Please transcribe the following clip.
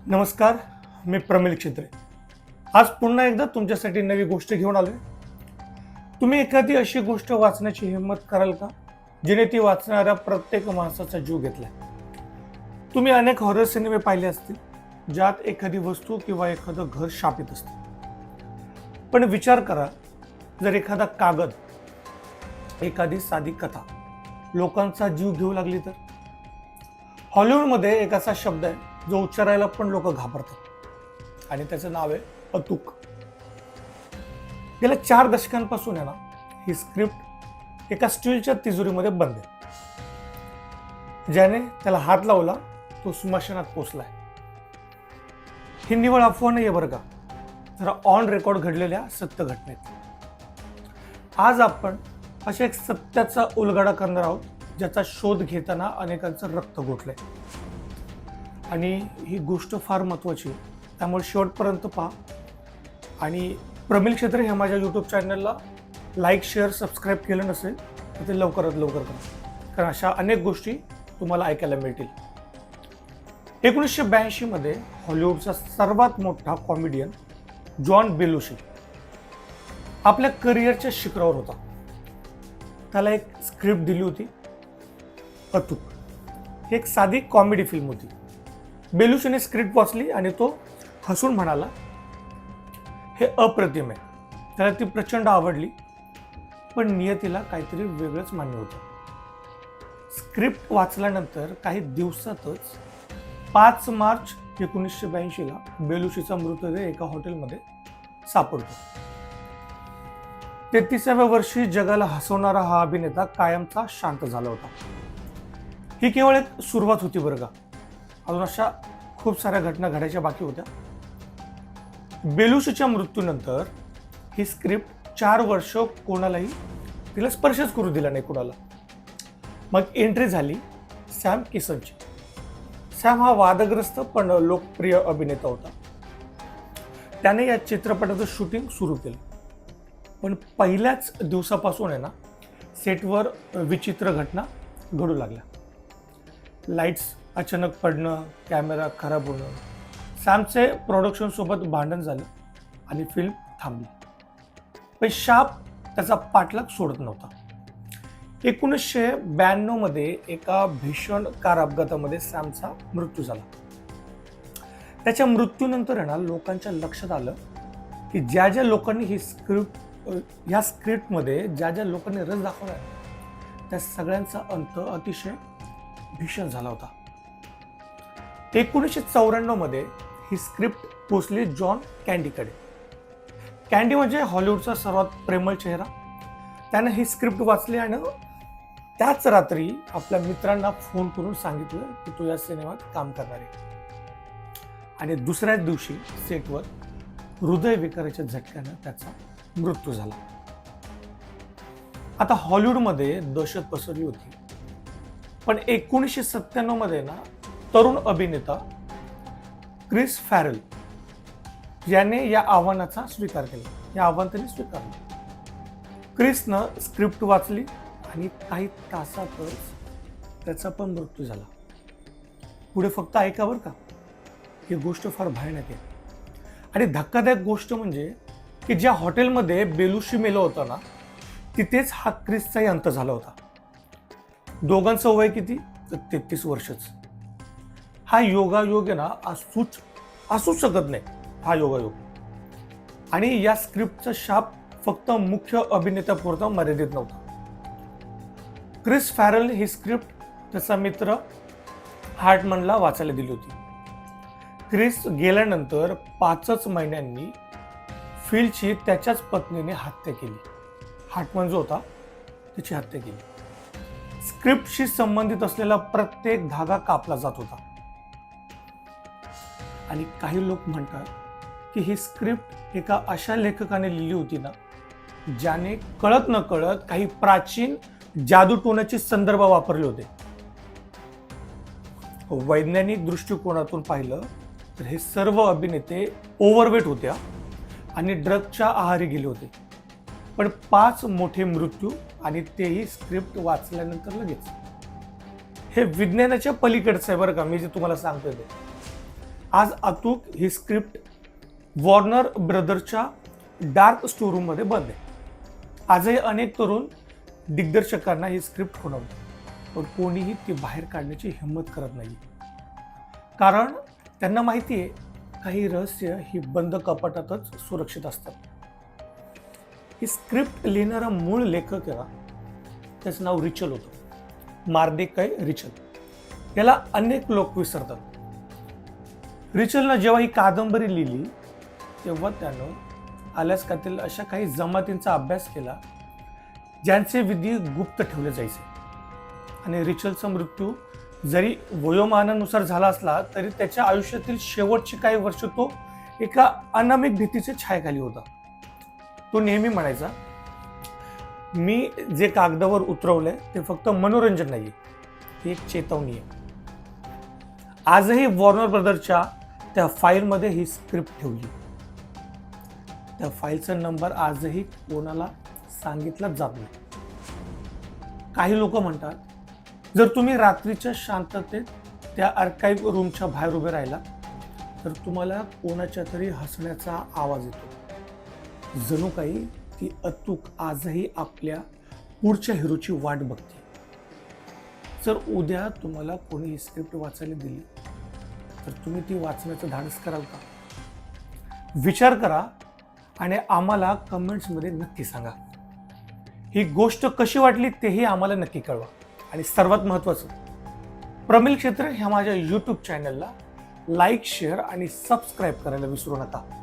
नमस्कार, मी प्रमिल क्षेत्रे. आज पुन्हा एकदा तुमच्यासाठी नवी गोष्ट घेऊन आलोय. तुम्ही एखादी अशी गोष्ट वाचण्याची हिंमत कराल का, जिने ती वाचणाऱ्या प्रत्येक माणसाचा जीव घेतलाय? तुम्ही अनेक हॉरर सिनेमे पाहिले असतील, ज्यात एखादी वस्तू किंवा एखादं घर शापित असतं. पण विचार करा, जर एखादा कागद, एखादी साधी कथा लोकांचा जीव घेऊ लागली तर? हॉलिवूडमध्ये एक असा शब्द आहे जो उच्चारायला पण लोक घाबरतात, आणि त्याचं नाव आहे अतूक. गेल्या 4 दशकांपासून आहे ना, ही स्क्रिप्ट एका स्टीलच्या तिजोरीमध्ये बंद आहे. ज्याने त्याला हात लावला तो स्मशानात पोचलाय. ही निवळ अफवा नाही आहे बरं का, जरा ऑन रेकॉर्ड घडलेल्या सत्य घटनेत. आज आपण अशा एक सत्याचा उलगडा करणार आहोत, ज्याचा शोध घेताना अनेकांचं रक्त गोठलंय. आणि ही गोष्ट फार महत्त्वाची आहे, त्यामुळे शेवटपर्यंत पहा. आणि प्रमिल क्षेत्रे हे माझ्या यूट्यूब चॅनलला लाईक, शेअर, सबस्क्राईब केलं नसेल तर ते लवकरात लवकर करा, कारण अशा अनेक गोष्टी तुम्हाला ऐकायला मिळतील. 1982 मध्ये हॉलिवूडचा सर्वात मोठा कॉमेडियन जॉन बेलुशी आपल्या करिअरच्या शिखरावर होता. त्याला एक स्क्रिप्ट दिली होती, अतूक. ही एक साधी कॉमेडी फिल्म होती. बेलुशीने स्क्रिप्ट वाचली आणि तो हसून म्हणाला, हे अप्रतिम आहे. त्याला ती प्रचंड आवडली, पण नियतीला काहीतरी वेगळंच मान्य होतं. स्क्रिप्ट वाचल्यानंतर काही दिवसातच 5 मार्च 1982 ला बेलुशीचा मृतदेह एका हॉटेलमध्ये सापडतो. 33व्या वर्षी जगाला हसवणारा हा अभिनेता कायमचा शांत झाला होता. ही केवळ एक सुरुवात होती बरं का, अजून अशा खूप साऱ्या घटना घडायच्या बाकी होत्या. बेलुशीच्या मृत्यूनंतर ही स्क्रिप्ट 4 वर्ष कोणालाही तिला स्पर्शच करू दिला नाही कोणाला. मग एंट्री झाली सॅम किसनची. सॅम हा वादग्रस्त पण लोकप्रिय अभिनेता होता. त्याने या चित्रपटाचं शूटिंग सुरू केलं, पण पहिल्याच दिवसापासून आहे ना, सेटवर विचित्र घटना घडू लागल्या. लाईट्स अचानक पडणं, कॅमेरा खराब होणं, सॅमचे प्रोडक्शन सोबत भांडण झालं आणि फिल्म थांबली. पण शाप त्याचा पाठलाग सोडत नव्हता. 1992 मध्ये एका भीषण कार अपघातामध्ये सॅमचा मृत्यू झाला. त्याच्या मृत्यूनंतर आहे ना, लोकांच्या लक्षात आलं की ज्या ज्या लोकांनी ह्या स्क्रिप्टमध्ये ज्या ज्या लोकांनी रस दाखवला, त्या सगळ्यांचा अंत अतिशय भीषण झाला होता. 1994 मध्ये ही स्क्रिप्ट पोचली जॉन कॅन्डीकडे. कॅन्डी म्हणजे हॉलिवूडचा सर्वात प्रेमळ चेहरा. त्याने ही स्क्रिप्ट वाचली आणि त्याच रात्री आपल्या मित्रांना फोन करून सांगितलं की तो या सिनेमात काम करणार आहे. आणि दुसऱ्याच दिवशी सेटवर हृदयविकाराच्या झटक्यानं त्याचा मृत्यू झाला. आता हॉलिवूडमध्ये दहशत पसरली होती. पण 1997 मध्ये ना, तरुण अभिनेता क्रिस फॅरेल याने या आव्हानाचा स्वीकार केला. या आव्हान त्यांनी स्वीकारलं. क्रिसनं स्क्रिप्ट वाचली आणि काही तासातच त्याचा पण मृत्यू झाला. पुढे फक्त ऐका बरं का, ही गोष्ट फार भयानक आहे. आणि धक्कादायक गोष्ट म्हणजे की ज्या हॉटेलमध्ये बेलुशी मेलं होतं ना, तिथेच हा क्रिसचाही अंत झाला होता. दोघांचं वय किती, तर 33 वर्षच. हा योगायोग आहे ना, असूच शकत नाही हा योगायोग. आणि या स्क्रिप्टचा शाप फक्त मुख्य अभिनेत्यापुरता मर्यादित नव्हता. क्रिस फॅरेल ही स्क्रिप्ट त्याचा मित्र हार्टमनला वाचायला दिली होती. क्रिस गेल्यानंतर 5च महिन्यांनी फिलची त्याच्याच पत्नीने हत्या केली. हार्टमन जो होता त्याची हत्या केली. स्क्रिप्टशी संबंधित असलेला प्रत्येक धागा कापला जात होता. आणि काही लोक म्हणतात की ही स्क्रिप्ट एका अशा लेखकाने लिहिली होती ना, ज्याने कळत न कळत काही प्राचीन जादूटोण्याचे संदर्भ वापरले होते. वैज्ञानिक दृष्टिकोनातून पाहिलं तर हे सर्व अभिनेते ओव्हरवेट होत्या आणि ड्रगच्या आहारी गेले होते. पण 5 मोठे मृत्यू, आणि तेही स्क्रिप्ट वाचल्यानंतर लगेच. हे विज्ञानाच्या पलीकडचं आहे बरं का, मी जे तुम्हाला सांगतोय ते. आज अतुक ही स्क्रिप्ट वॉर्नर ब्रदर्सच्या डार्क स्टोरूममध्ये बंद आहे. आजही अनेक तरुण दिग्दर्शकांना ही स्क्रिप्ट खुणवते, पण कोणीही ती बाहेर काढण्याची हिंमत करत नाही. कारण त्यांना माहिती आहे काही रहस्य ही बंद कपाटातच सुरक्षित असतात. ही स्क्रिप्ट लिहिणारा मूळ लेखक आहे ना, त्याचं नाव रिचल होतं, मार्डेकाय रिचल. याला अनेक लोक विसरतात. रिचलनं जेव्हा ही कादंबरी लिहिली तेव्हा त्यानं अलास्कातील अशा काही जमातींचा अभ्यास केला ज्यांचे विधी गुप्त ठेवले जायचे. आणि रिचलचा मृत्यू जरी वयोमानानुसार झाला असला तरी त्याच्या आयुष्यातील शेवटची काही वर्ष तो एका अनामिक भीतीच्या छायेखाली होता. तो नेहमी म्हणायचा, मी जे कागदावर उतरवलंय ते फक्त मनोरंजन नाहीये, ही एक चेतावणी आहे. आजही वॉर्नर ब्रदर्सच्या त्या फाईलमध्ये ही स्क्रिप्ट ठेवली. त्या फाईलचा नंबर आजही कोणाला सांगितला जात नाही. काही लोक म्हणतात, जर तुम्ही रात्रीच्या शांततेत त्या आर्काइव्ह रूमच्या बाहेर उभे राहिला तर तुम्हाला कोणाच्या तरी हसण्याचा आवाज येतो. जणू काही ती अतुक आजही आपल्या पुढच्या हिरोची वाट बघते. जर उद्या तुम्हाला कोणी ही स्क्रिप्ट वाचायला दिली तर तुम्ही ती वाचण्याचं धाडस कराल का? विचार करा आणि आम्हाला कमेंट्समध्ये नक्की सांगा. ही गोष्ट कशी वाटली तेही आम्हाला नक्की कळवा. आणि सर्वात महत्त्वाचं, प्रमिल क्षेत्र ह्या माझ्या यूट्यूब चॅनलला लाईक, शेअर आणि सबस्क्राईब करायला विसरू नका.